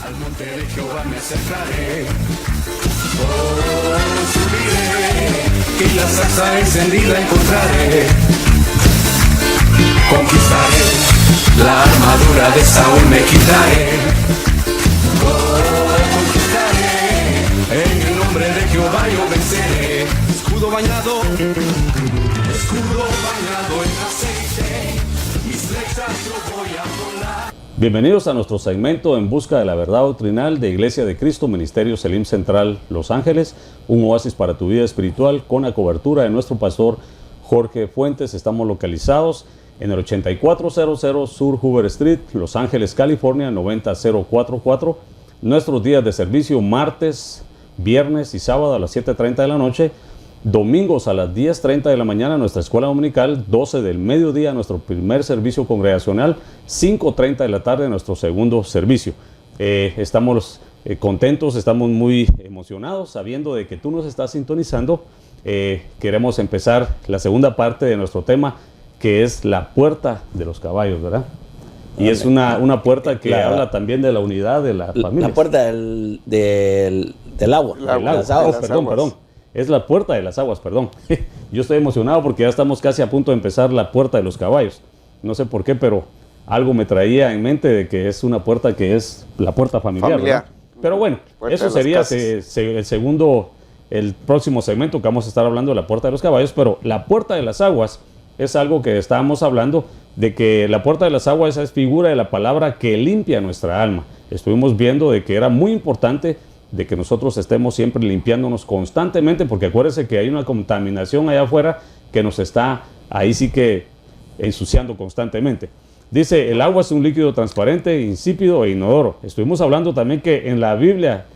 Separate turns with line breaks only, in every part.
Al monte de Jehová me acercaré. Oh, subiré, y la zarza encendida encontraré. Conquistaré, la armadura de Saúl me quitaré. Oh, conquistaré, en el nombre de Jehová yo venceré. Escudo bañado en aceite, mis flechas yo voy a volar.
Bienvenidos a nuestro segmento En Busca de la Verdad Doctrinal de Iglesia de Cristo, Ministerio Selim Central, Los Ángeles, un oasis para tu vida espiritual con la cobertura de nuestro pastor Jorge Fuentes. Estamos localizados en el 8400 Sur Hoover Street, Los Ángeles, California, 90044. Nuestros días de servicio: martes, viernes y sábado a las 7:30 de la noche. Domingos a las 10:30 de la mañana nuestra escuela dominical, 12 del mediodía nuestro primer servicio congregacional, 5:30 de la tarde nuestro segundo servicio. Estamos contentos, estamos muy emocionados sabiendo de que tú nos estás sintonizando. Queremos empezar la segunda parte de nuestro tema, que es la puerta de los caballos, ¿verdad? Y es una puerta que habla también de la unidad de la familia.
La puerta del agua.
Las aguas. Perdón. Es la puerta de las aguas, perdón. Yo estoy emocionado porque ya estamos casi a punto de empezar la puerta de los caballos. No sé por qué, pero algo me traía en mente de que es una puerta que es la puerta familiar. ¿Verdad? Pero bueno, eso sería el próximo segmento que vamos a estar hablando de la puerta de los caballos. Pero la puerta de las aguas es algo que estábamos hablando, de que la puerta de las aguas es figura de la palabra que limpia nuestra alma. Estuvimos viendo de que era muy importante de que nosotros estemos siempre limpiándonos constantemente, porque acuérdense que hay una contaminación allá afuera que nos está ahí sí que ensuciando constantemente. Dice, el agua es un líquido transparente, insípido e inodoro. Estuvimos hablando también que en la Biblia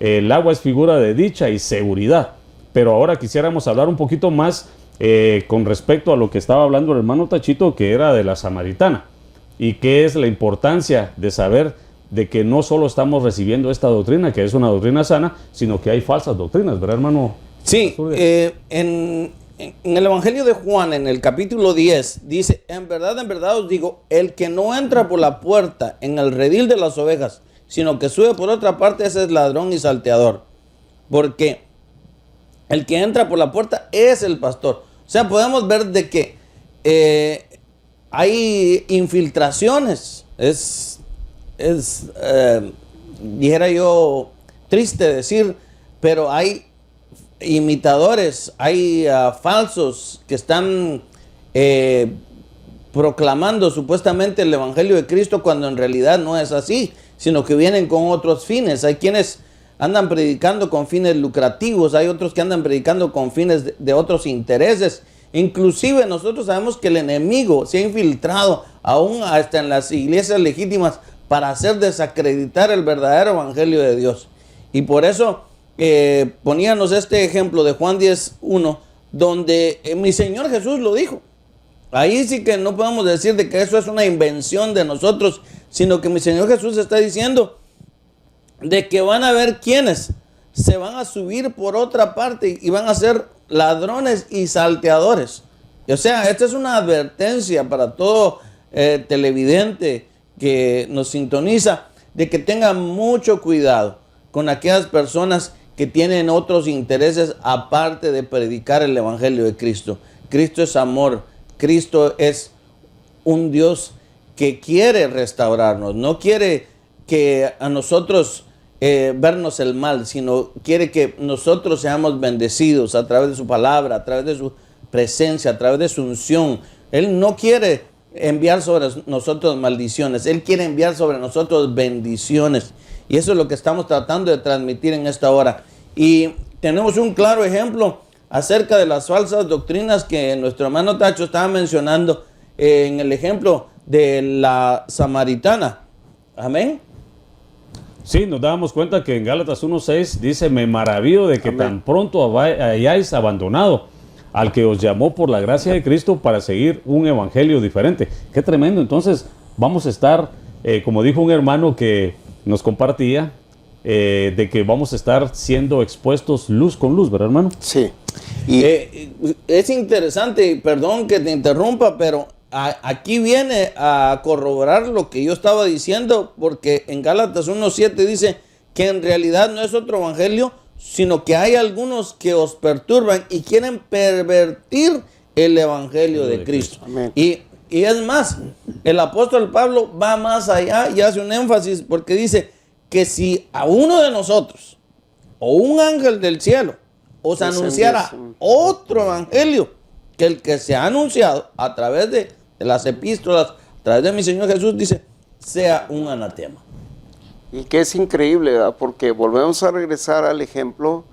el agua es figura de dicha y seguridad, pero ahora quisiéramos hablar un poquito más con respecto a lo que estaba hablando el hermano Tachito, que era de la samaritana, y qué es la importancia de saber de que no solo estamos recibiendo esta doctrina, que es una doctrina sana, sino que hay falsas doctrinas, ¿verdad, hermano?
Sí, en el Evangelio de Juan, en el capítulo 10, dice, en verdad os digo, el que no entra por la puerta en el redil de las ovejas, sino que sube por otra parte, ese es ladrón y salteador. Porque el que entra por la puerta es el pastor. O sea, podemos ver de que hay infiltraciones. Dijera yo, triste decir, pero hay imitadores, hay falsos que están proclamando supuestamente el Evangelio de Cristo cuando en realidad no es así, sino que vienen con otros fines. Hay quienes andan predicando con fines lucrativos, hay otros que andan predicando con fines de otros intereses. Inclusive nosotros sabemos que el enemigo se ha infiltrado aún hasta en las iglesias legítimas para hacer desacreditar el verdadero evangelio de Dios. Y por eso poníamos este ejemplo de Juan 10:1, donde mi Señor Jesús lo dijo. Ahí sí que no podemos decir de que eso es una invención de nosotros, sino que mi Señor Jesús está diciendo de que van a haber quienes se van a subir por otra parte y van a ser ladrones y salteadores. O sea, esta es una advertencia para todo televidente que nos sintoniza, de que tengan mucho cuidado con aquellas personas que tienen otros intereses aparte de predicar el Evangelio de Cristo. Cristo es amor, Cristo es un Dios que quiere restaurarnos, no quiere que a nosotros vernos el mal, sino quiere que nosotros seamos bendecidos a través de su palabra, a través de su presencia, a través de su unción. Él no quiere enviar sobre nosotros maldiciones, Él quiere enviar sobre nosotros bendiciones, y eso es lo que estamos tratando de transmitir en esta hora. Y tenemos un claro ejemplo acerca de las falsas doctrinas que nuestro hermano Tacho estaba mencionando en el ejemplo de la samaritana. Amén.
Sí, nos dábamos cuenta que en Gálatas 1:6 dice, me maravillo de que tan pronto hayáis abandonado al que os llamó por la gracia de Cristo para seguir un evangelio diferente. Qué tremendo. Entonces vamos a estar, como dijo un hermano que nos compartía, de que vamos a estar siendo expuestos luz con luz, ¿verdad, hermano?
Sí. Y es interesante, perdón que te interrumpa, pero aquí viene a corroborar lo que yo estaba diciendo, porque en Gálatas 1:7 dice que en realidad no es otro evangelio, sino que hay algunos que os perturban y quieren pervertir el evangelio de Cristo.
Amén.
Y es más, el apóstol Pablo va más allá y hace un énfasis porque dice que si a uno de nosotros o un ángel del cielo os anunciara otro evangelio que el que se ha anunciado a través de las epístolas, a través de mi Señor Jesús, dice, sea un anatema.
Y que es increíble, ¿verdad? Porque volvemos a regresar al ejemplo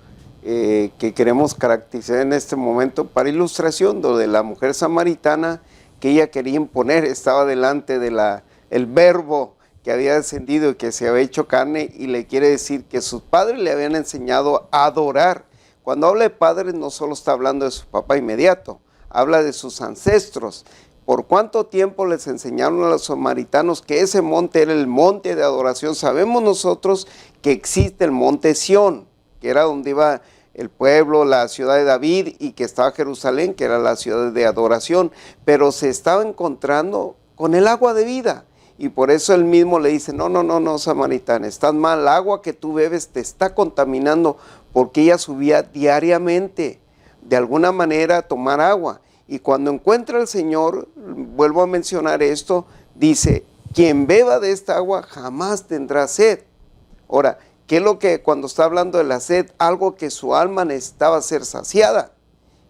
que queremos caracterizar en este momento para ilustración, lo de la mujer samaritana que ella quería imponer, estaba delante de el verbo que había descendido y que se había hecho carne, y le quiere decir que sus padres le habían enseñado a adorar. Cuando habla de padres no solo está hablando de su papá inmediato, habla de sus ancestros. ¿Por cuánto tiempo les enseñaron a los samaritanos que ese monte era el monte de adoración? Sabemos nosotros que existe el monte Sión, que era donde iba el pueblo, la ciudad de David, y que estaba Jerusalén, que era la ciudad de adoración, pero se estaba encontrando con el agua de vida. Y por eso él mismo le dice, no, samaritana, estás mal, el agua que tú bebes te está contaminando, porque ella subía diariamente, de alguna manera, a tomar agua. Y cuando encuentra al Señor, vuelvo a mencionar esto, dice, quien beba de esta agua jamás tendrá sed. Ahora, ¿qué es lo que cuando está hablando de la sed? Algo que su alma necesitaba ser saciada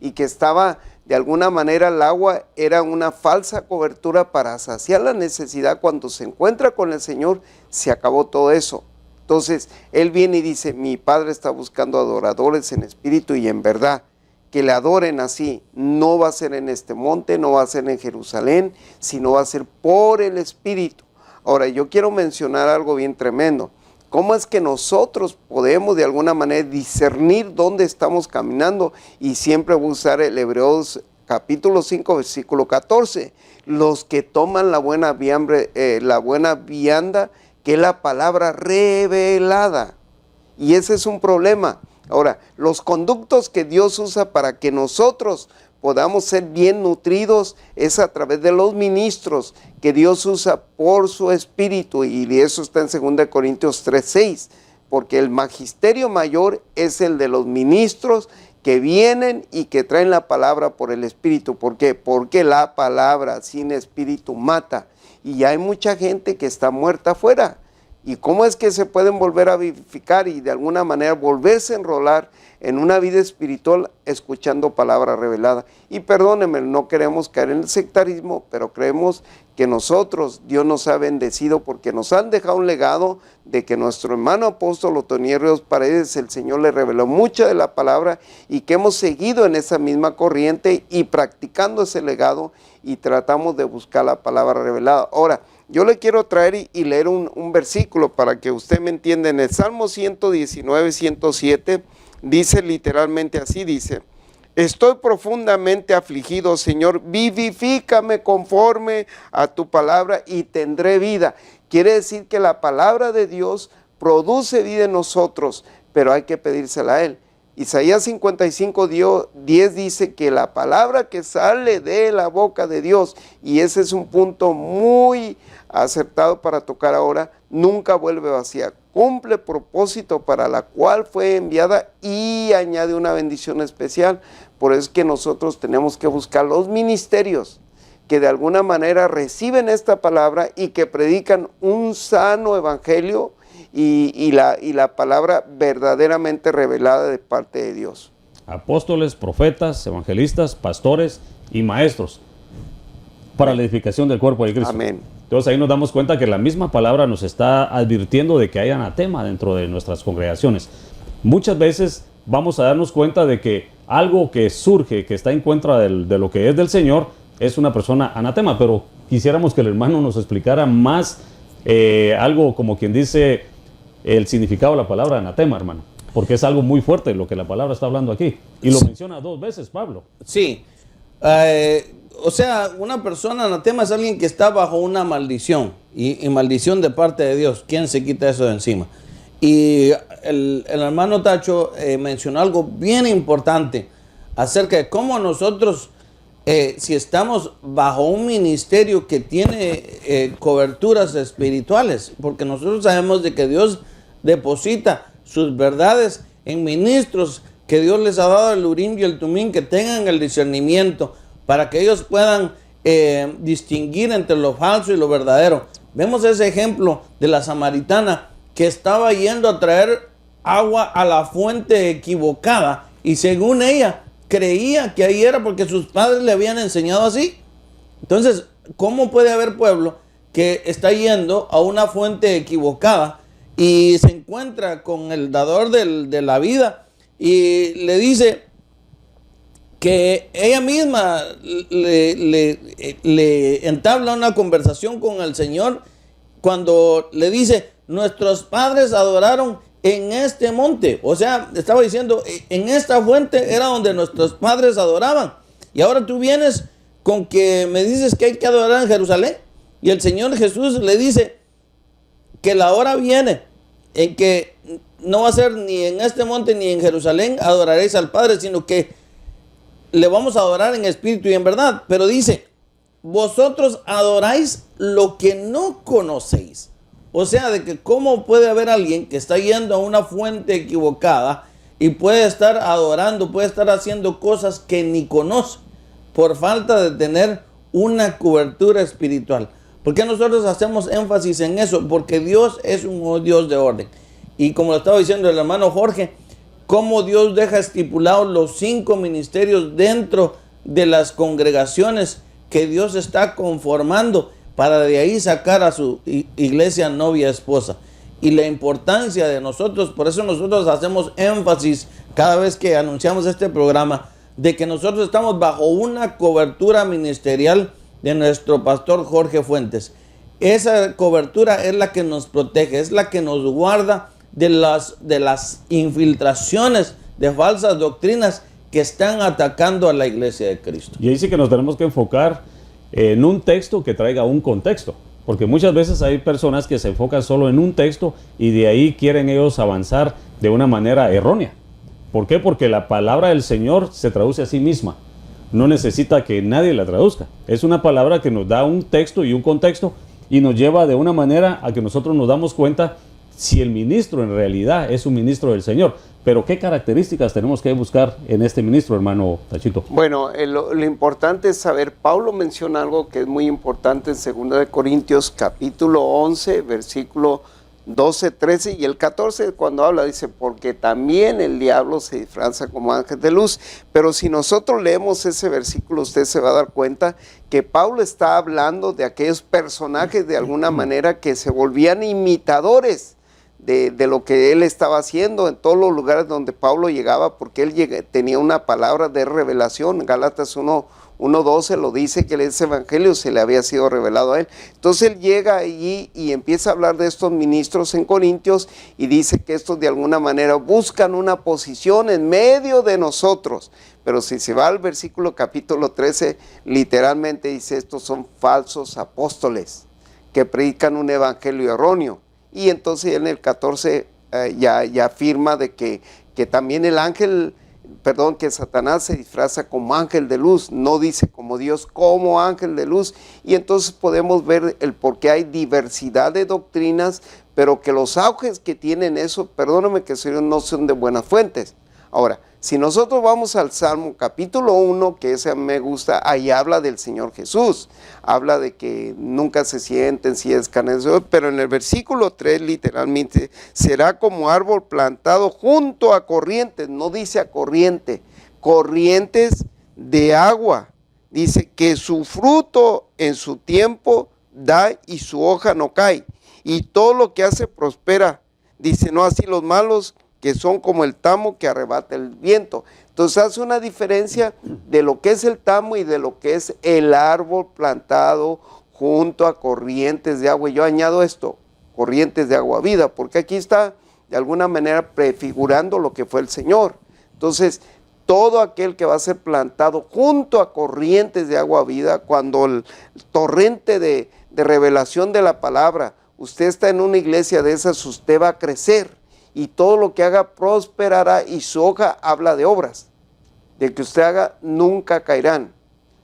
y que estaba, de alguna manera, el agua era una falsa cobertura para saciar la necesidad. Cuando se encuentra con el Señor, se acabó todo eso. Entonces, él viene y dice, mi Padre está buscando adoradores en espíritu y en verdad, que le adoren así. No va a ser en este monte, no va a ser en Jerusalén, sino va a ser por el Espíritu. Ahora, yo quiero mencionar algo bien tremendo. ¿Cómo es que nosotros podemos de alguna manera discernir dónde estamos caminando? Y siempre voy a usar el Hebreos capítulo 5, versículo 14. Los que toman la buena vianda, que es la palabra revelada. Y ese es un problema. Ahora, los conductos que Dios usa para que nosotros podamos ser bien nutridos es a través de los ministros que Dios usa por su Espíritu, y eso está en 2 Corintios 3:6, porque el magisterio mayor es el de los ministros que vienen y que traen la palabra por el Espíritu. ¿Por qué? Porque la palabra sin Espíritu mata, y hay mucha gente que está muerta afuera. ¿Y cómo es que se pueden volver a vivificar y de alguna manera volverse a enrolar en una vida espiritual escuchando palabra revelada? Y perdónenme, no queremos caer en el sectarismo, pero creemos que nosotros, Dios nos ha bendecido porque nos han dejado un legado de que nuestro hermano apóstol Otoniel Ríos Paredes, el Señor le reveló mucha de la palabra, y que hemos seguido en esa misma corriente y practicando ese legado, y tratamos de buscar la palabra revelada. Ahora, yo le quiero traer y leer un versículo para que usted me entienda. En el Salmo 119, 107, dice literalmente así, dice, estoy profundamente afligido, Señor, vivifícame conforme a tu palabra y tendré vida. Quiere decir que la palabra de Dios produce vida en nosotros, pero hay que pedírsela a Él. Isaías 55, 10 dice que la palabra que sale de la boca de Dios, y ese es un punto muy acertado para tocar ahora, nunca vuelve vacía, cumple propósito para la cual fue enviada y añade una bendición especial. Por eso es que nosotros tenemos que buscar los ministerios que de alguna manera reciben esta palabra y que predican un sano evangelio y la palabra verdaderamente revelada de parte de Dios.
Apóstoles, profetas, evangelistas, pastores y maestros para la edificación del cuerpo de Cristo.
Amén.
Entonces ahí nos damos cuenta que la misma palabra nos está advirtiendo de que hay anatema dentro de nuestras congregaciones. Muchas veces vamos a darnos cuenta de que algo que surge, que está en contra de lo que es del Señor, es una persona anatema, pero quisiéramos que el hermano nos explicara más algo como quien dice el significado de la palabra anatema, hermano, porque es algo muy fuerte lo que la palabra está hablando aquí, y lo menciona 2 veces Pablo.
Sí, o sea, una persona anatema es alguien que está bajo una maldición, y maldición de parte de Dios. ¿Quién se quita eso de encima? Y el hermano Tacho mencionó algo bien importante acerca de cómo nosotros si estamos bajo un ministerio que tiene coberturas espirituales, porque nosotros sabemos de que Dios deposita sus verdades en ministros que Dios les ha dado el Urim y el Tumim, que tengan el discernimiento para que ellos puedan distinguir entre lo falso y lo verdadero. Vemos ese ejemplo de la samaritana que estaba yendo a traer agua a la fuente equivocada y según ella creía que ahí era porque sus padres le habían enseñado así. Entonces, ¿cómo puede haber pueblo que está yendo a una fuente equivocada y se encuentra con el dador de la vida y le dice que ella misma le entabla una conversación con el Señor cuando le dice, nuestros padres adoraron en este monte? O sea, estaba diciendo, en esta fuente era donde nuestros padres adoraban. Y ahora tú vienes con que me dices que hay que adorar en Jerusalén. Y el Señor Jesús le dice que la hora viene en que no va a ser ni en este monte ni en Jerusalén adoraréis al Padre, sino que le vamos a adorar en espíritu y en verdad. Pero dice, vosotros adoráis lo que no conocéis. O sea, de que cómo puede haber alguien que está yendo a una fuente equivocada y puede estar adorando, puede estar haciendo cosas que ni conoce por falta de tener una cobertura espiritual. ¿Por qué nosotros hacemos énfasis en eso? Porque Dios es un Dios de orden. Y como lo estaba diciendo el hermano Jorge, cómo Dios deja estipulados los 5 ministerios dentro de las congregaciones que Dios está conformando para de ahí sacar a su iglesia novia esposa. Y la importancia de nosotros, por eso nosotros hacemos énfasis cada vez que anunciamos este programa, de que nosotros estamos bajo una cobertura ministerial de nuestro pastor Jorge Fuentes. Esa cobertura es la que nos protege, es la que nos guarda de las infiltraciones de falsas doctrinas que están atacando a la iglesia de Cristo.
Y ahí sí que nos tenemos que enfocar en un texto que traiga un contexto, porque muchas veces hay personas que se enfocan solo en un texto y de ahí quieren ellos avanzar de una manera errónea. ¿Por qué? Porque la palabra del Señor se traduce a sí misma, no necesita que nadie la traduzca. Es una palabra que nos da un texto y un contexto y nos lleva de una manera a que nosotros nos damos cuenta si el ministro en realidad es un ministro del Señor. Pero ¿qué características tenemos que buscar en este ministro, hermano Tachito?
Bueno, lo importante es saber, Pablo menciona algo que es muy importante en 2 Corintios capítulo 11, versículo 12, 13 y el 14, cuando habla, dice, porque también el diablo se disfraza como ángel de luz. Pero si nosotros leemos ese versículo, usted se va a dar cuenta que Pablo está hablando de aquellos personajes de alguna manera que se volvían imitadores de lo que él estaba haciendo en todos los lugares donde Pablo llegaba, porque él tenía una palabra de revelación. Gálatas 1:12 lo dice, que ese evangelio se le había sido revelado a él. Entonces él llega allí y empieza a hablar de estos ministros en Corintios y dice que estos de alguna manera buscan una posición en medio de nosotros. Pero si se va al versículo capítulo 13, literalmente dice, estos son falsos apóstoles que predican un evangelio erróneo. Y entonces en el 14 ya afirma de que también que Satanás se disfraza como ángel de luz, no dice como Dios, como ángel de luz. Y entonces podemos ver el por qué hay diversidad de doctrinas, pero que los auges que tienen eso, perdóname que no son de buenas fuentes. Ahora, si nosotros vamos al Salmo capítulo 1, que ese me gusta, ahí habla del Señor Jesús, habla de que nunca se sienten si es escarnecedor, pero en el versículo 3 literalmente, será como árbol plantado junto a corrientes, no dice a corriente, corrientes de agua, dice que su fruto en su tiempo da y su hoja no cae, y todo lo que hace prospera, dice, no así los malos, que son como el tamo que arrebata el viento. Entonces hace una diferencia de lo que es el tamo y de lo que es el árbol plantado junto a corrientes de agua. Y yo añado esto, corrientes de agua vida, porque aquí está de alguna manera prefigurando lo que fue el Señor. Entonces, todo aquel que va a ser plantado junto a corrientes de agua vida, cuando el torrente de revelación de la palabra, usted está en una iglesia de esas, usted va a crecer. Y todo lo que haga prosperará, y su hoja habla de obras, de que usted haga nunca caerán.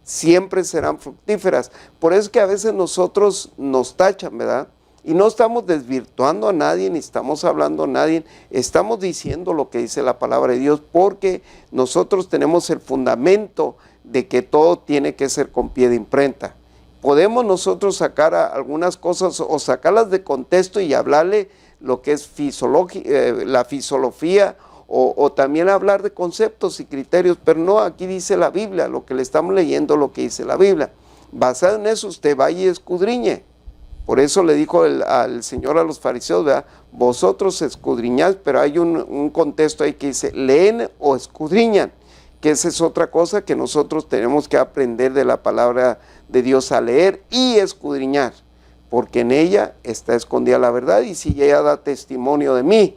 siempre serán fructíferas. Por eso es que a veces nosotros nos tachan, ¿verdad? Y no estamos desvirtuando a nadie, ni estamos hablando a nadie, estamos diciendo lo que dice la palabra de Dios, porque nosotros tenemos el fundamento de que todo tiene que ser con pie de imprenta. Podemos nosotros sacar algunas cosas o sacarlas de contexto y hablarle lo que es la fisiología o también hablar de conceptos y criterios, pero no, aquí dice la Biblia, lo que le estamos leyendo, lo que dice la Biblia. Basado en eso, usted vaya y escudriñe. Por eso le dijo al Señor a los fariseos, ¿verdad? Vosotros escudriñáis, pero hay un contexto ahí que dice, leen o escudriñan, que esa es otra cosa que nosotros tenemos que aprender de la palabra de Dios, a leer y escudriñar, porque en ella está escondida la verdad y si ella da testimonio de mí.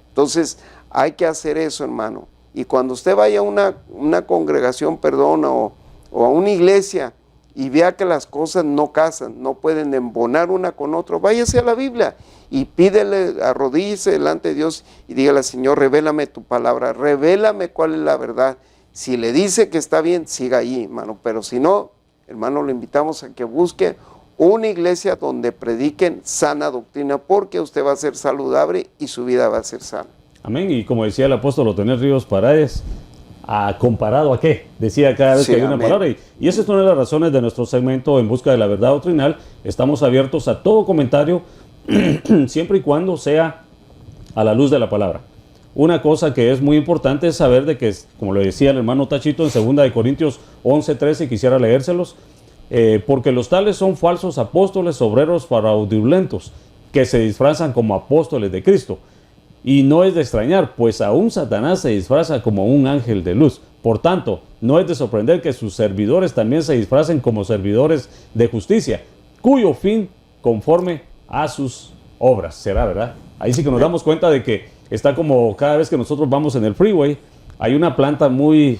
Entonces hay que hacer eso, hermano. Y cuando usted vaya a una congregación, o a una iglesia y vea que las cosas no casan, no pueden embonar una con otra, váyase a la Biblia y pídele, arrodíllese delante de Dios y dígale, Señor, revélame tu palabra, revélame cuál es la verdad. Si le dice que está bien, siga allí, hermano, pero si no, hermano, lo invitamos a que busque una iglesia donde prediquen sana doctrina, porque usted va a ser saludable y su vida va a ser sana.
Amén. Y como decía el apóstol Otenel Ríos Paredes, ¿comparado a qué? Decía cada vez que hay una palabra. Y esa es una de las razones de nuestro segmento En Busca de la Verdad Doctrinal. Estamos abiertos a todo comentario, siempre y cuando sea a la luz de la palabra. Una cosa que es muy importante es saber de que, como le decía el hermano Tachito en 2 Corintios 11:13, quisiera leérselos, porque los tales son falsos apóstoles, obreros fraudulentos, que se disfrazan como apóstoles de Cristo. Y no es de extrañar, pues aún Satanás se disfraza como un ángel de luz. Por tanto, no es de sorprender que sus servidores también se disfracen como servidores de justicia, cuyo fin conforme a sus obras será, ¿verdad? Ahí sí que nos damos cuenta de que está como cada vez que nosotros vamos en el freeway, hay una planta muy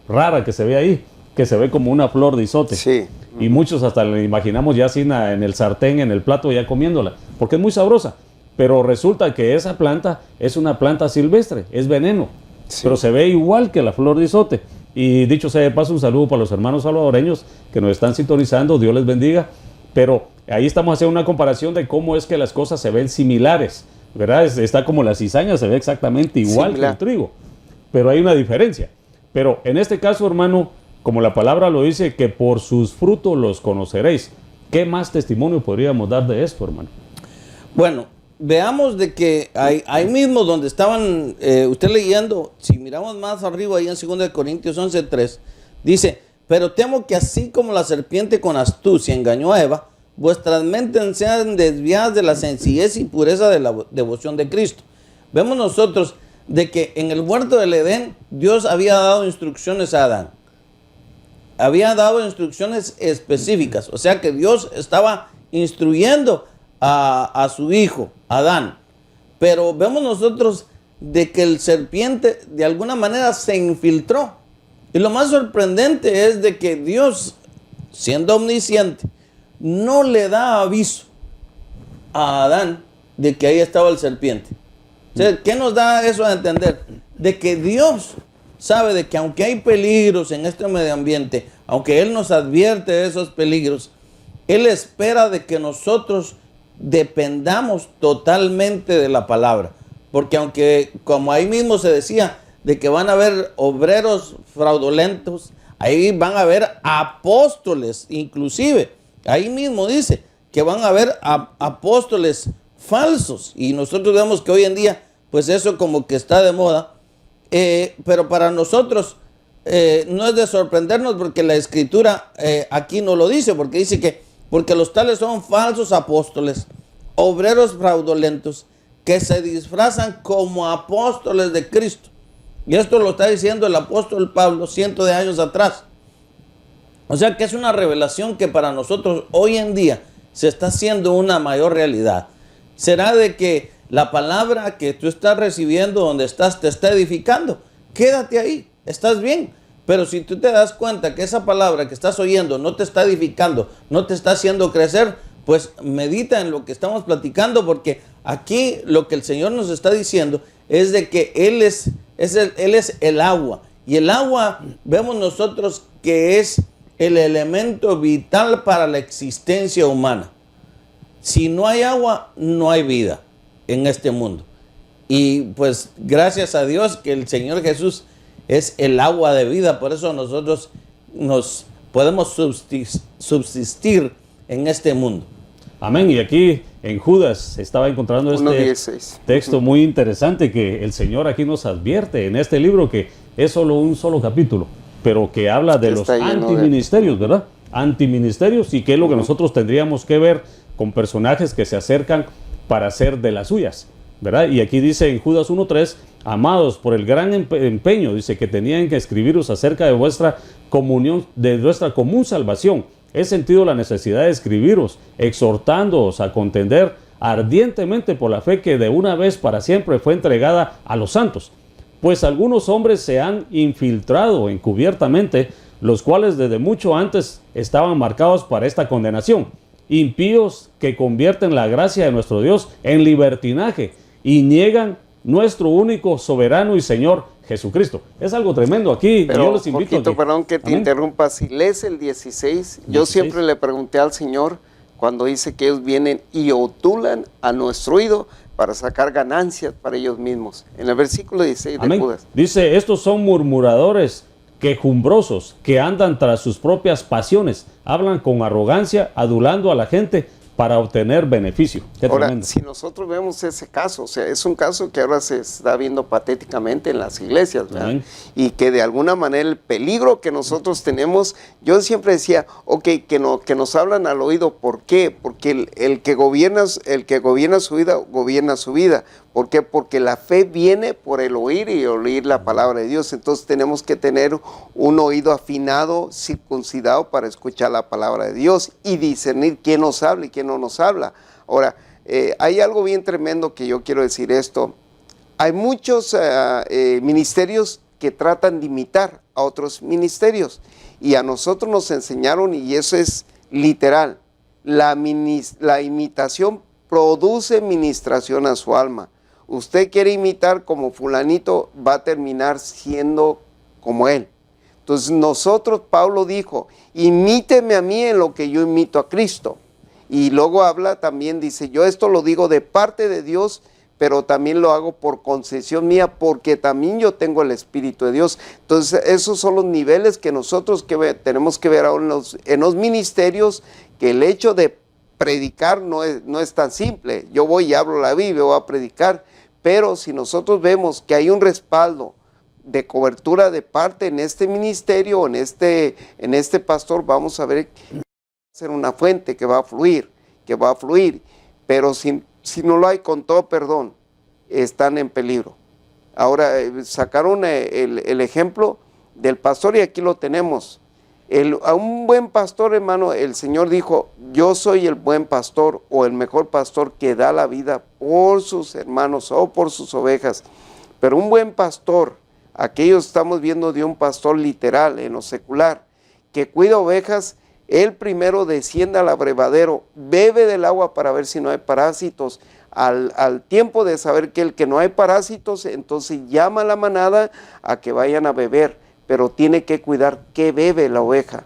rara que se ve ahí, que se ve como una flor de izote.
Sí.
Y muchos hasta le imaginamos ya así en el sartén, en el plato, ya comiéndola, porque es muy sabrosa. Pero resulta que esa planta es una planta silvestre, es veneno, sí, pero se ve igual que la flor de izote. Y dicho sea de paso, un saludo para los hermanos salvadoreños que nos están sintonizando, Dios les bendiga. Pero ahí estamos haciendo una comparación de cómo es que las cosas se ven similares, ¿verdad? Está como la cizaña, se ve exactamente igual que el trigo, pero hay una diferencia. Pero en este caso, hermano, como la palabra lo dice, que por sus frutos los conoceréis. ¿Qué más testimonio podríamos dar de esto, hermano?
Bueno, veamos de que ahí mismo donde estaban, usted leyendo, si miramos más arriba, ahí en 2 Corintios 11:3, dice, pero temo que así como la serpiente con astucia engañó a Eva, vuestras mentes sean desviadas de la sencillez y pureza de la devoción de Cristo. Vemos nosotros de que en el huerto del Edén, Dios había dado instrucciones a Adán. Había dado instrucciones específicas, o sea que Dios estaba instruyendo a su hijo, Adán. Pero vemos nosotros de que el serpiente de alguna manera se infiltró. Y lo más sorprendente es de que Dios, siendo omnisciente, no le da aviso a Adán de que ahí estaba el serpiente. O sea, ¿qué nos da eso a entender? De que Dios sabe de que aunque hay peligros en este medio ambiente, aunque Él nos advierte de esos peligros, Él espera de que nosotros dependamos totalmente de la palabra. Porque aunque, como ahí mismo se decía, de que van a haber obreros fraudulentos, ahí van a haber apóstoles, inclusive. Ahí mismo dice que van a haber apóstoles falsos. Y nosotros vemos que hoy en día, pues eso como que está de moda. Pero para nosotros no es de sorprendernos, porque la Escritura aquí no lo dice, porque dice que porque los tales son falsos apóstoles, obreros fraudulentos, que se disfrazan como apóstoles de Cristo. Y esto lo está diciendo el apóstol Pablo cientos de años atrás. O sea que es una revelación que para nosotros hoy en día se está haciendo una mayor realidad. Será de que la palabra que tú estás recibiendo donde estás te está edificando. Quédate ahí, estás bien. Pero si tú te das cuenta que esa palabra que estás oyendo no te está edificando, no te está haciendo crecer, pues medita en lo que estamos platicando, porque aquí lo que el Señor nos está diciendo es de que Él es el agua. Y el agua, vemos nosotros que es el elemento vital para la existencia humana. Si no hay agua, no hay vida en este mundo. Y pues gracias a Dios que el Señor Jesús es el agua de vida. Por eso nosotros nos podemos subsistir en este mundo.
Amén. Y aquí en Judas estaba encontrando este
1:16.
texto muy interesante que el Señor aquí nos advierte en este libro, que es solo un solo capítulo, pero que habla de los
Está lleno de-
antiministerios, ¿verdad? Antiministerios, y que es lo que nosotros tendríamos que ver con personajes que se acercan para hacer de las suyas, ¿verdad? Y aquí dice en Judas 1:3, amados, por el gran empeño, dice, que tenían que escribiros acerca de vuestra comunión, de nuestra común salvación. He sentido la necesidad de escribiros, exhortándoos a contender ardientemente por la fe que de una vez para siempre fue entregada a los santos. Pues algunos hombres se han infiltrado encubiertamente, los cuales desde mucho antes estaban marcados para esta condenación. Impíos que convierten la gracia de nuestro Dios en libertinaje y niegan nuestro único soberano y Señor Jesucristo. Es algo tremendo aquí.
Pero,
yo les invito
Jorgito,
a que...
perdón que te
Amén.
interrumpa, si lees el 16, yo
16.
siempre le pregunté al Señor cuando dice que ellos vienen y otulan a nuestro oído para sacar ganancias para ellos mismos. En el versículo 16 de
Amén.
Judas.
Dice, estos son murmuradores, quejumbrosos, que andan tras sus propias pasiones, hablan con arrogancia, adulando a la gente para obtener beneficio. Qué
Ahora,
tremendo.
si nosotros vemos ese caso, o sea, es un caso que ahora se está viendo patéticamente en las iglesias, ¿verdad?
Amén.
Y que de alguna manera el peligro que nosotros tenemos, yo siempre decía, ok, que nos hablan al oído, ¿por qué? Porque el que gobierna su vida, gobierna su vida. ¿Por qué? Porque la fe viene por el oír y oír la palabra de Dios. Entonces tenemos que tener un oído afinado, circuncidado para escuchar la palabra de Dios y discernir quién nos habla y quién no nos habla. Ahora, hay algo bien tremendo que yo quiero decir esto. Hay muchos ministerios que tratan de imitar a otros ministerios y a nosotros nos enseñaron, y eso es literal, la imitación produce ministración a su alma. Usted quiere imitar como fulanito, va a terminar siendo como él. Entonces nosotros, Pablo dijo, imíteme a mí en lo que yo imito a Cristo. Y luego habla también, dice, yo esto lo digo de parte de Dios, pero también lo hago por concesión mía, porque también yo tengo el Espíritu de Dios. Entonces esos son los niveles que nosotros tenemos que ver ahora en los ministerios, que el hecho de predicar no es tan simple. Yo voy y hablo la Biblia, voy a predicar, pero si nosotros vemos que hay un respaldo de cobertura de parte en este ministerio, en este pastor, vamos a ver que va a ser una fuente que va a fluir, pero si no lo hay, con todo perdón, están en peligro. Ahora, sacaron el ejemplo del pastor y aquí lo tenemos. A un buen pastor, hermano, el Señor dijo, yo soy el buen pastor o el mejor pastor que da la vida por sus hermanos o por sus ovejas. Pero un buen pastor, aquellos estamos viendo de un pastor literal en lo secular, que cuida ovejas, él primero desciende al abrevadero, bebe del agua para ver si no hay parásitos. Al tiempo de saber que no hay parásitos, entonces llama a la manada a que vayan a beber. Pero tiene que cuidar qué bebe la oveja,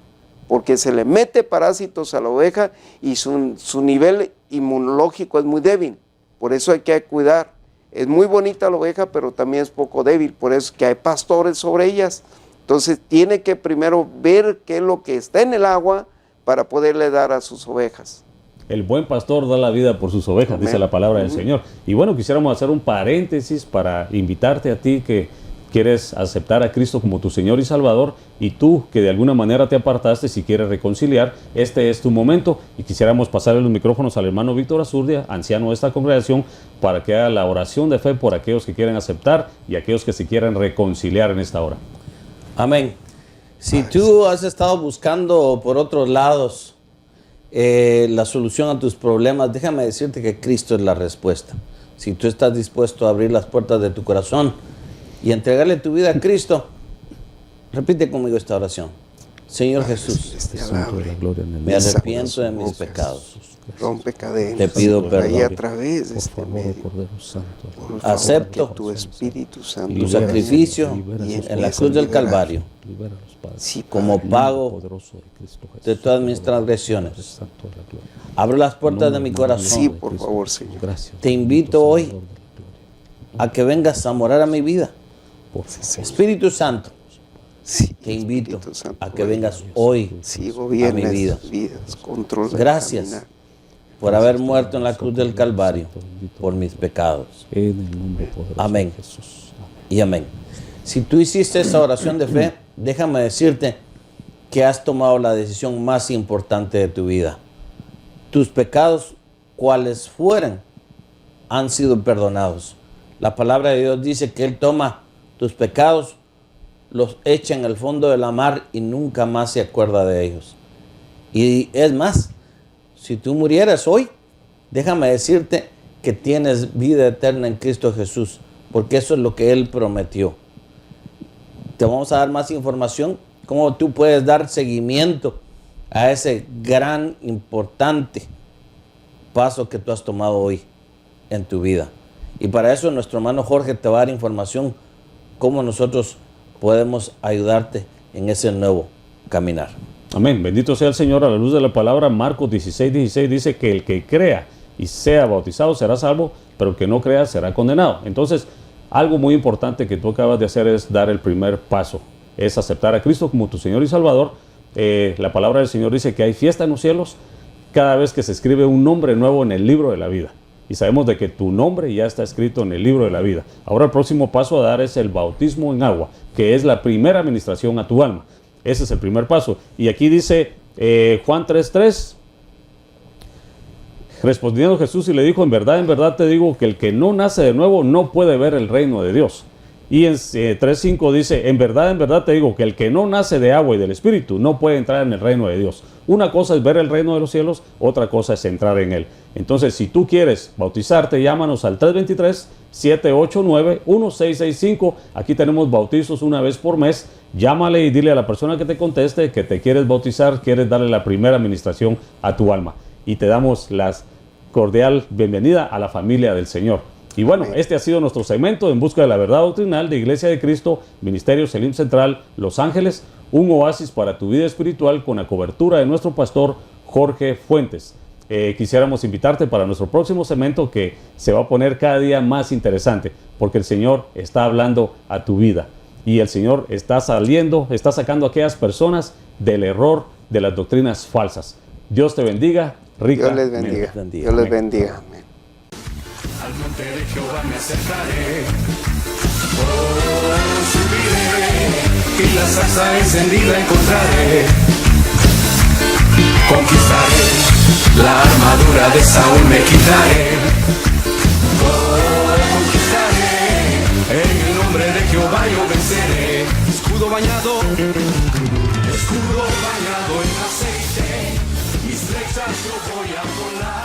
porque se le mete parásitos a la oveja y su nivel inmunológico es muy débil. Por eso hay que cuidar. Es muy bonita la oveja, pero también es poco débil, por eso es que hay pastores sobre ellas. Entonces tiene que primero ver qué es lo que está en el agua para poderle dar a sus ovejas.
El buen pastor da la vida por sus ovejas,
Amén.
dice la palabra del Señor. Y bueno, quisiéramos hacer un paréntesis para invitarte a ti que quieres aceptar a Cristo como tu Señor y Salvador, y tú que de alguna manera te apartaste, si quieres reconciliar, este es tu momento, y quisiéramos pasarle los micrófonos al hermano Víctor Azurdia, anciano de esta congregación, para que haga la oración de fe por aquellos que quieren aceptar y aquellos que se quieren reconciliar en esta hora.
Amén. Si tú has estado buscando por otros lados la solución a tus problemas, déjame decirte que Cristo es la respuesta. Si tú estás dispuesto a abrir las puertas de tu corazón y entregarle tu vida a Cristo, repite conmigo esta oración. Señor Jesús,
Te
Santo de la gloria en el
me
nombre
arrepiento de mis
Bocas.
pecados.
Rompe cadenas.
Te pido
Ahí
perdón.
a través de
Por
este
favor,
medio.
Cordero Santo.
Por favor,
Acepto
que tu Espíritu Santo
tu sacrificio
libera,
en la cruz del Calvario
Libéralos, Padre.
Sí,
como
Padre.
pago
Poderoso de Cristo Jesús.
de todas mis transgresiones.
Santo de la gloria.
Abro las puertas de mi
Sí,
corazón.
por favor, Señor.
Gracias.
Te invito
bendito
hoy
Salvador de la gloria.
a que vengas a morar a mi vida.
Por favor.
Espíritu Santo,
Sí,
te invito
Espíritu Santo,
a que vengas hoy
sí,
a
gobierna
mi vida.
estas vidas, controla el
Gracias
caminar.
por haber muerto en la cruz del Calvario por mis pecados.
En el nombre poderoso
Amén.
de Jesús. Amén.
Y amén. Si tú hiciste esa oración de fe, déjame decirte que has tomado la decisión más importante de tu vida. Tus pecados, cuales fueran, han sido perdonados. La palabra de Dios dice que Él toma tus pecados, los echa en el fondo de la mar y nunca más se acuerda de ellos. Y es más, si tú murieras hoy, déjame decirte que tienes vida eterna en Cristo Jesús, porque eso es lo que Él prometió. Te vamos a dar más información, cómo tú puedes dar seguimiento a ese gran, importante paso que tú has tomado hoy en tu vida. Y para eso nuestro hermano Jorge te va a dar información cómo nosotros podemos ayudarte en ese nuevo caminar.
Amén. Bendito sea el Señor a la luz de la palabra. Marcos 16:16 dice que el que crea y sea bautizado será salvo, pero el que no crea será condenado. Entonces, algo muy importante que tú acabas de hacer es dar el primer paso, es aceptar a Cristo como tu Señor y Salvador. La palabra del Señor dice que hay fiesta en los cielos cada vez que se escribe un nombre nuevo en el libro de la vida. Y sabemos de que tu nombre ya está escrito en el libro de la vida. Ahora el próximo paso a dar es el bautismo en agua, que es la primera administración a tu alma. Ese es el primer paso. Y aquí dice Juan 3:3. Respondiendo Jesús y le dijo, en verdad te digo que el que no nace de nuevo no puede ver el reino de Dios. Y en 3:5 dice, en verdad te digo que el que no nace de agua y del Espíritu no puede entrar en el reino de Dios. Una cosa es ver el reino de los cielos, otra cosa es entrar en él. Entonces, si tú quieres bautizarte, llámanos al 323-789-1665. Aquí tenemos bautizos una vez por mes. Llámale y dile a la persona que te conteste que te quieres bautizar, quieres darle la primera administración a tu alma. Y te damos la cordial bienvenida a la familia del Señor. Y bueno, este ha sido nuestro segmento en busca de la verdad doctrinal de Iglesia de Cristo, Ministerio Selim Central, Los Ángeles, un oasis para tu vida espiritual con la cobertura de nuestro pastor Jorge Fuentes. Quisiéramos invitarte para nuestro próximo segmento que se va a poner cada día más interesante, porque el Señor está hablando a tu vida y el Señor está sacando a aquellas personas del error de las doctrinas falsas. Dios te bendiga, rica.
Dios les bendiga.
bendiga.
Dios les bendiga. Amén.
Al monte de Jehová me acercaré, subiré, y la zarza encendida encontraré. Conquistaré, la armadura de Saúl me quitaré. Conquistaré, en el nombre de Jehová yo venceré. Escudo bañado en aceite, mis flechas yo voy a volar.